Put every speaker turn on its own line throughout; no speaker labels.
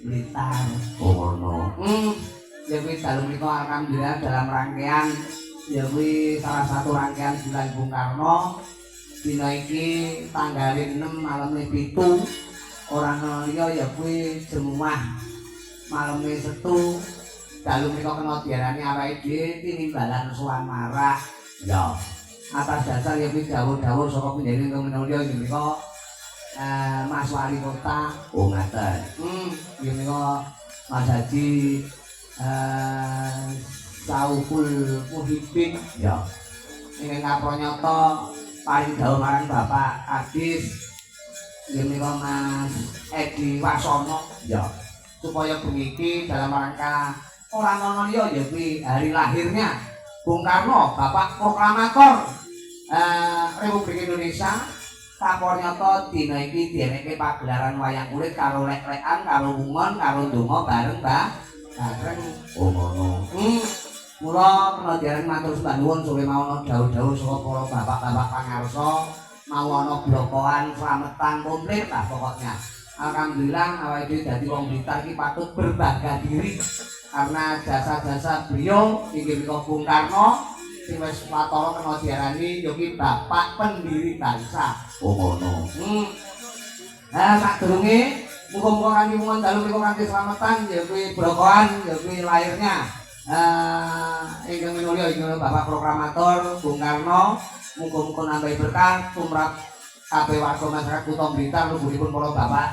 Blitar. Oh no. Ya kuwi dalu menika alhamdulillah dalam rangkaian ya kuwi salah satu rangkaian bulan Bung Karno. Dina iki tanggal 6 malam 7 orang liya ya kuwi jemuah malam Setu. Dalu menika kena diarani awake dhewe tinimbalan sowan marah. Ya. Atas dasar ya kuwi dawuh-dawuh saka penjene kemenulya inggih menika Mas Wali Kota. Oh ngaten. Ya menika Mas Haji Sauful Muhibin. Ya. Ingkang kapranyata paring dawuh marang Bapak Kadis. Ya menika Mas Edi Wasono. Ya. Supaya bengi iki dalam rangka ora ana liya ya kuwi hari lahirnya Bung Karno, Bapak Proklamator Republik Indonesia. Sampurnyata dina iki dieneke pagelaran wayang kulit karo lek-lekan, karo wungon, karo donga bareng bareng. Oh ngono. Mula kena diarani matur sembah nuwun suwe mawana dawuh-dawuh saka para bapak-bapak pangarsa, mau ana blokoan slametan komplit lah pokoknya. Alhamdulillah awake dhewe dadi wong Blitar iki patut berbangga diri karena jasa-jasa beliau inggih menika Bung Karno sing wis watara kena diarani yogi bapak pendiri bangsa.
Oh ngono.
Nah sadurunge muga-muga kanthi mungon dalu menika kanthi slametan ya kuwi brokohan ya kuwi lahirnya ingkang minulya inggih Bapak Proklamator Bung Karno muga-muga nambahi berkah tumrap kabeh warga masyarakat Kutha Blitar luhuripun para bapak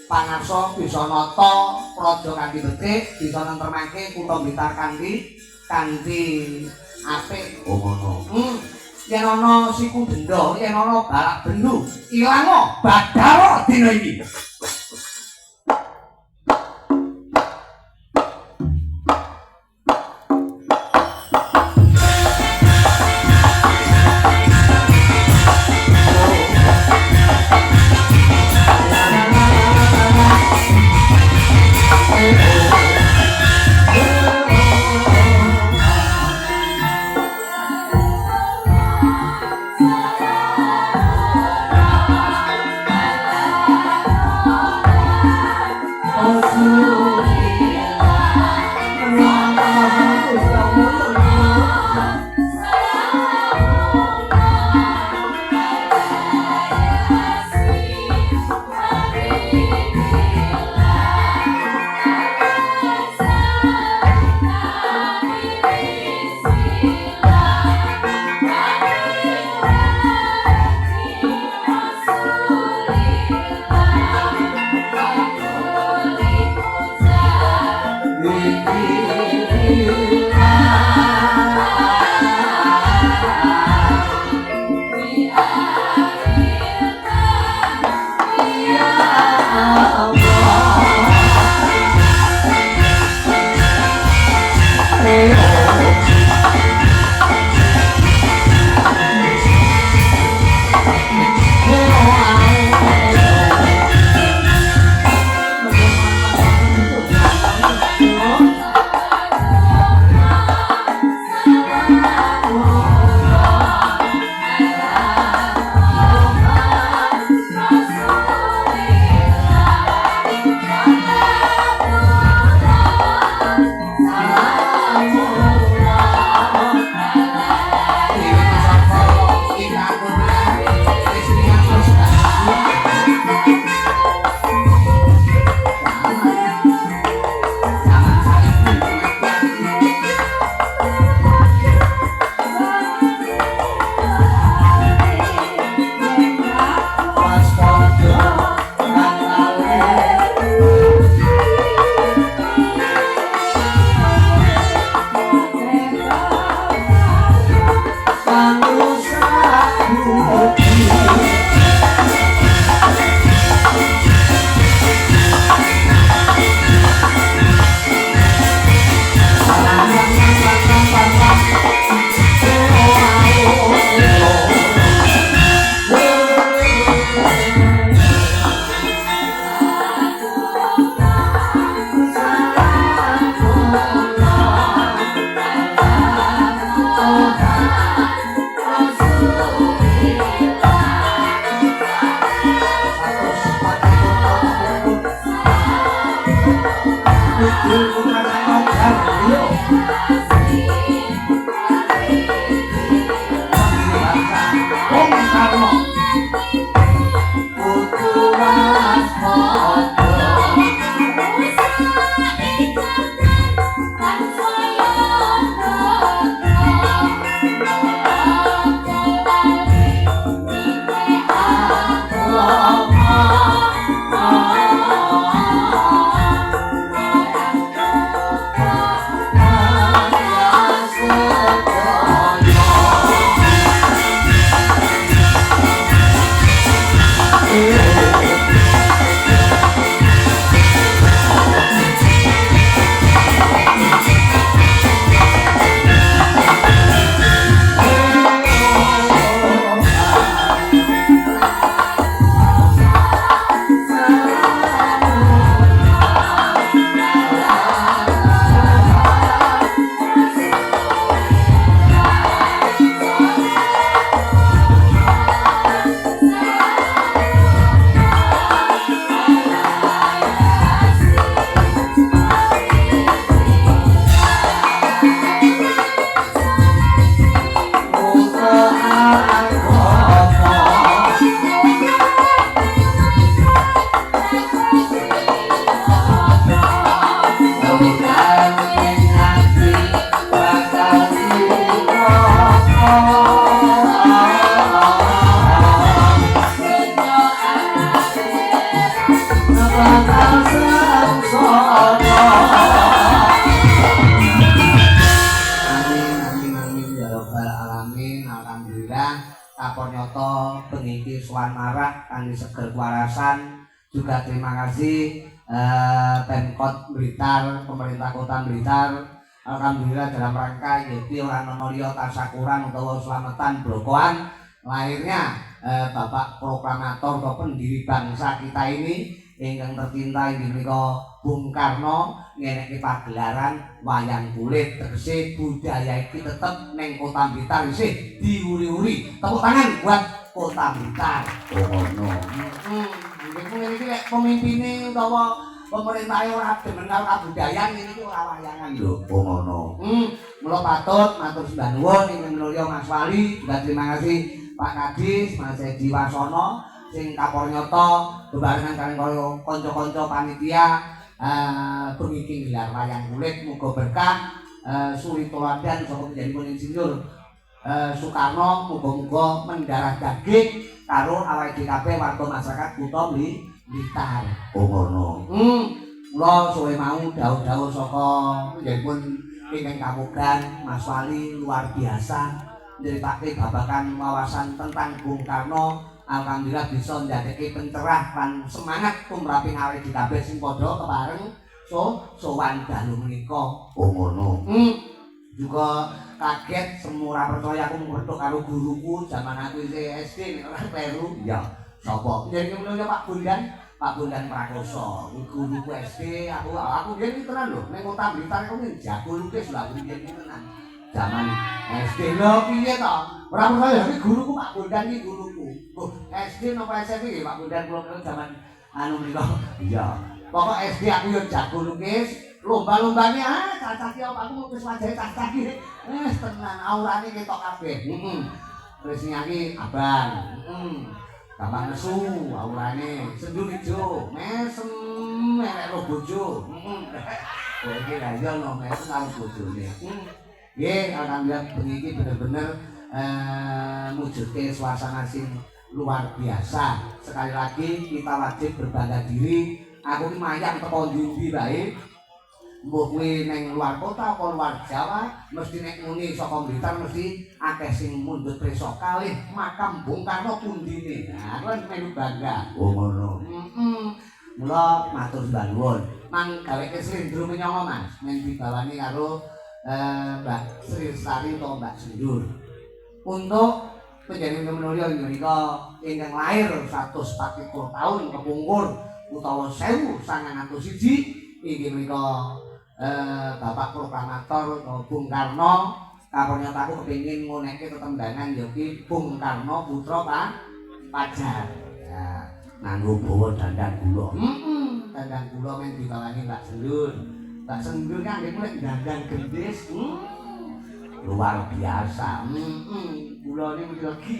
pangarsa bisa nata praja kanthi becik bisa nentremake Kutha Blitar kanthi apik.
Oh ngono.
Yen ana siku denda, yen ana balak bendu, ilang badhar dina iki. bengi iki sowan marak kanthi seger kuwarasan. Juga terima kasih Pemkot Blitar, pemerintah Kota Blitar. Alhamdulillah dalam rangka yaitu orang Nonorio Tasakuran utawa selamatan Blokoan lahirnya Bapak Proklamator atau pendiri bangsa kita ini ingkang tercinta inggih menika Bung Karno ngeneki pagelaran wayang kulit tegese budaya iki tetep ning Kota Blitar isih diuri-uri. Tepuk tangan buat Kota Blitar. Oh ngono. Iki lek pemimpine utawa pemerintahe ora demen karo kabudayan ini iki ora wayangan lho. Oh ngono. Mula patut matur sembah nuwun ing Mulya Mas Wali, juga terima kasih Pak Kadis, Mas Edi Wasono sing kapornyata bebarengan kaliyan kanca-kanca panitia bengi iki gelar wayang kulit muga berkah suri tuladan saka panjenengan Insinyur Soekarno muga-muga mendarah daging karo awake kabeh warga masyarakat Kutha Blitar. Oh ngono. Mula suwe mau dawuh-dawuh saka panjenengan ingkang kamugan Mas Wali luar biasa nyeritake babagan wawasan tentang Bung Karno. Alhamdulillah bisa ndadekake pencerah lan semangat tumraping awake kabeh sing padha kepareng sowan dalu menika. Oh ngono. Juga kaget semua percaya aku ngertuk karo guruku zaman aku isih SD nek ora kleru. Iya. Sapa? Jenenge menungso Pak Bondan Prakoso. Guruku SD aku biyen tenan lho ning Kota Blitar iku jago lukis lho biyen tenan. Zaman SD lho piye to? Ora percaya iki guruku Pak Bondan iki guruku. SD napa SMP Pak Bondan kula zaman anu menika. Iya. Pokok SD aku yo jago lukis. Lomba-lombane cacah iki aku lukis wajahe cacah iki. Tenan aurane ketok kabeh. Terus nyaki abang. Gampang nesu aurane. Sendur ijo, mesem elek ro bojo. Kowe iki ra yo no mesem karo bojone. Nggih, alhamdulillah bengi iki bener-bener mujudke suasana sing luar biasa. Sekali lagi kita wajib berbangga diri. Aku ki mayang teko ndi bae. Mbok kuwi ning luar kota apa luar Jawa, mesti nek muni saka Blitar mesti akeh sing mundhut prisa kalih makam Bung Karno pundine. Nah, aku kan melu bangga. Oh ngono. Mula matur sembah nuwun. Mang gaweke slendro menyanga Mas, ning dibawani karo Mbak Sri Lestari utawa Mbak Sendur. Untuk panjenengan menulya menika ingkang lair 140 tahun kepungkur utawa 1901 inggih menika Bapak Proklamator Bung Karno. Kapornyata aku kepengin ngonekke tetembangan yaki Bung Karno putra Pajar. Ya, nganggo bawa dandan kula. Dandan kula men dibawani Mbak Sendur. Mbak Sendur kan nggih mulai dandan gendis. Luar biasa. Kula niki legi.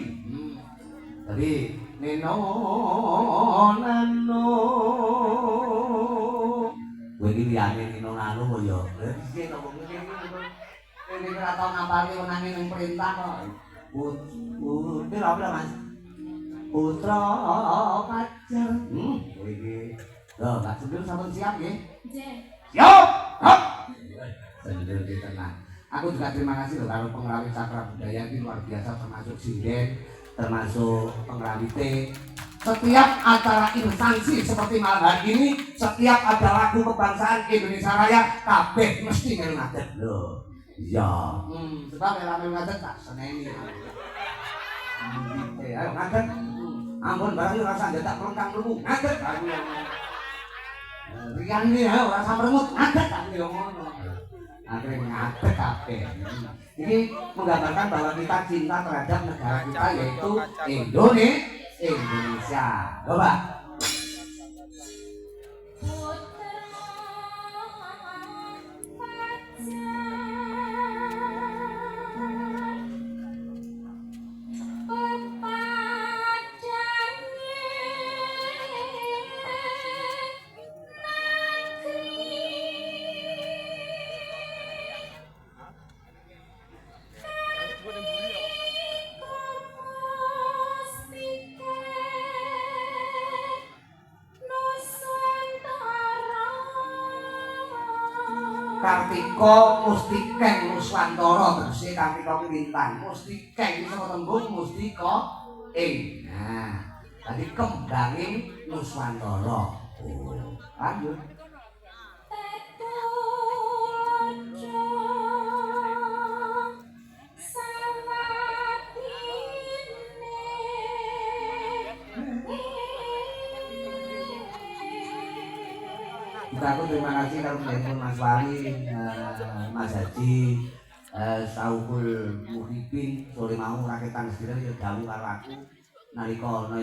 Tapi neno nano kowe iki liyane nino nano kok ya. Iki to kok ini ora tau ngapalke wenane ning perintah kok. Putra apa Mas? Putra Pajar. Kowe iki. Lho, Mbak Sendur sampun siap nggih? Nggih. Siap. Hop. Sendur iki tenang. Aku juga terima kasih loh karo pengrawit Cakra Budaya ini luar biasa, termasuk sinden, termasuk pengrawite. Setiap acara instansi seperti malam hari ini, setiap ada lagu kebangsaan Indonesia Raya, kabeh mesti melu ngadeg lho. Iya. Sebab nek melu ngadeg tak seneni. Ayo ngadeg. Ampun barang rasa ndetak pelengkang mlebu. Ngadeg aku yang riyan iki ayo ora samrengut ngadeg aku yo ngono. Akhirnya ngadeg kabeh. Ini menggambarkan bahwa kita cinta terhadap negara kita yaitu Indonesia. Coba. Kartika Mustikeng Nuswantara tegese Kartika Lintang. Mustikeng saka tembung mustika Nah, tadi kembangin Nuswantara. Oh, lanjut. Juga aku terima kasih kalau menelpon Mas Wali, Mas Haji, Saukul Muhibin, sore mau rakyat sendiri ya dahulu karo aku nalika ana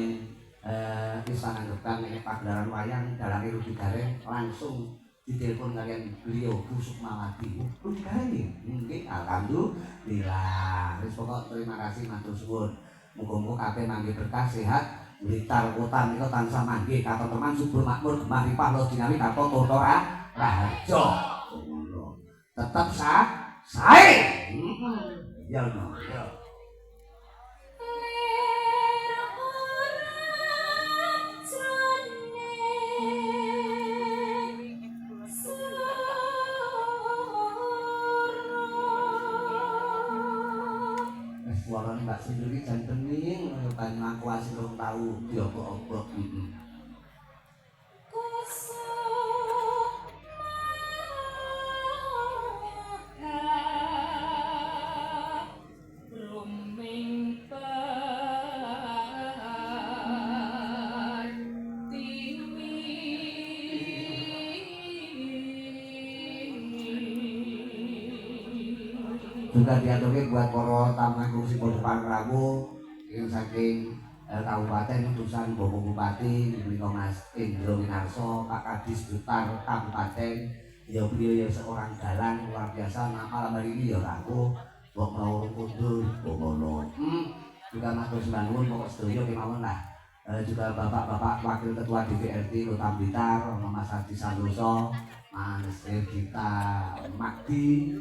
istana Gebang nek pagelaran wayang dalange Rudi Gareng langsung ditelepon kalian beliau Bu Sukmawati. Rudi Gareng nggih, alhamdulillah. Wis pokok terima kasih matur suwun. Muga-muga kabeh mangke berkah sehat. Blitar kota menika tansah manggih katenteman subur makmur gemah ripah lo dinami katon toto raharja. Tetep sae. Ya no, ya. Suarane Mbak Sinduri jan bening kaya banyu aku asih rong tau diobok-obok. Juga diaturke buat para tamu kursi depan Rawu yang saking Kabupaten utusan Bapak Bupati menika Mas Indro Winarso, Pak Kadis Blitar Kabupaten, ya beliau ya seorang dalang luar biasa. Nah, malam hari ini ya aku kok mau mundur ngono. Juga matur sembah nuwun pokok sedaya kemawon lah. Juga Bapak-bapak Wakil Ketua DPRD Kota Blitar, Mas Adi Santoso, Mas Gita Magdi,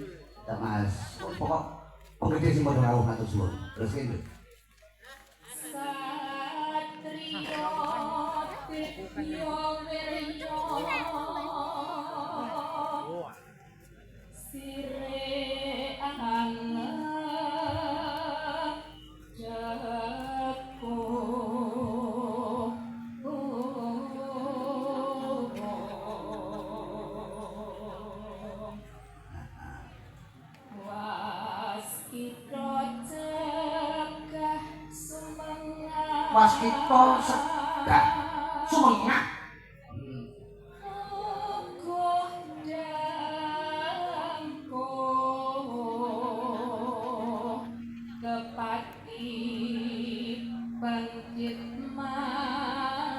Mas pokok penggede sing padha rawuh matur suwun. Terus iki Satrio Tiryo Wiryo Sire Anget Jeko Waskita Cegah Sumengah. Kepati bangkit marasuti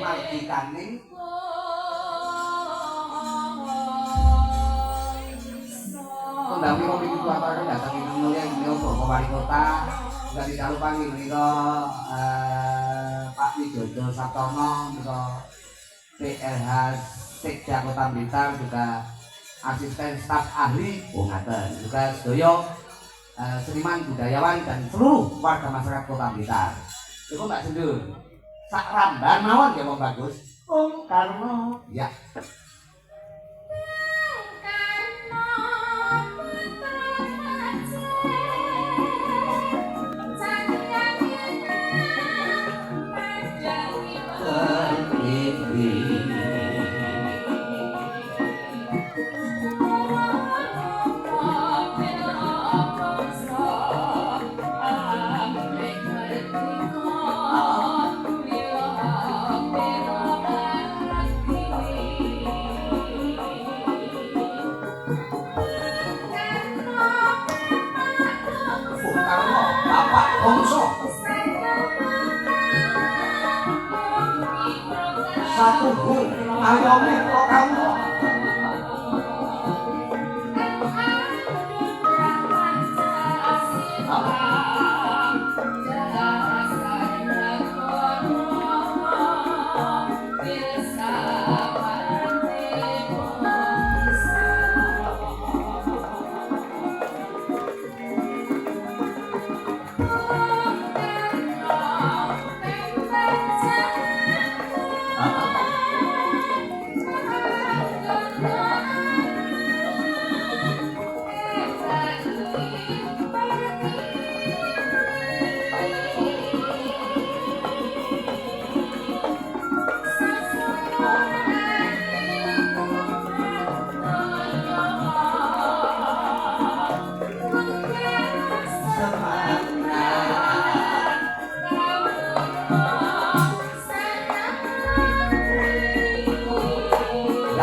martikane kembali kopi itu aturaken dhateng Ingkang Mulya Inggih Bapak Wali Kota. Juga tidak lupa menika Pak Widodo Saptono menika PLH Sekda Kota Blitar, juga asisten staf ahli ngaten, juga sedaya seniman budayawan dan seluruh warga masyarakat Kota Blitar. Iku Mbak Sendur sak ramban mawon ya Bang Bagus. Karno ya. Satu hul ayomi kok kamu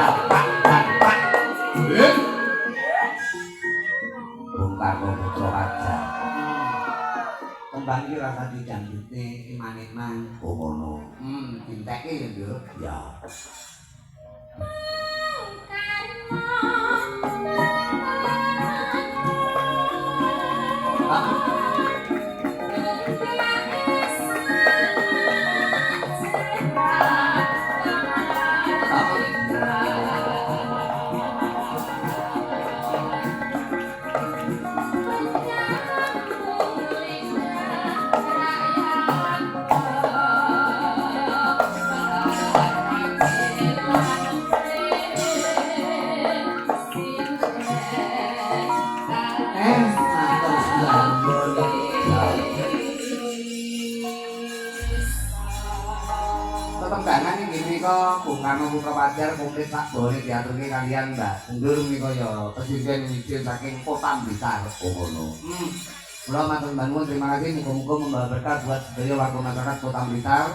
dapat dapat. Bung Karno Putra Wajar. Tembang iki rasa dijambute iman-iman. Oh ngono. Dinteke ya, Nduk. Ya. Tetembungan iki menika Bung Karno Putra Wajar komplit sak bone diaturke kalian Mbak Mundur menika ya presiden izin saking Kota Blitar. Oh ngono. Kula matur nuwun terima kasih muga-muga membawa berkah buat sedaya warga masyarakat Kota Blitar.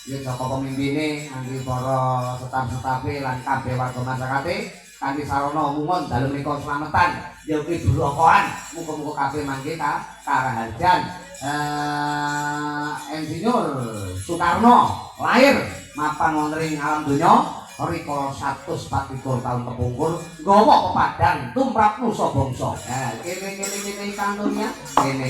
Ya saka pemimpine nganti para staf-stafe lan kabeh warga masyarakate kanthi sarana umum dalem menika slametan ya kuwi brokoan muga-muga kabeh mangke karaharjan. Insinyur Soekarno lahir mapan wonten ing alam donya rikala 124 taun kepungkur nggawa pepadang tumrap nusa bangsa. Kene kantungnya kene.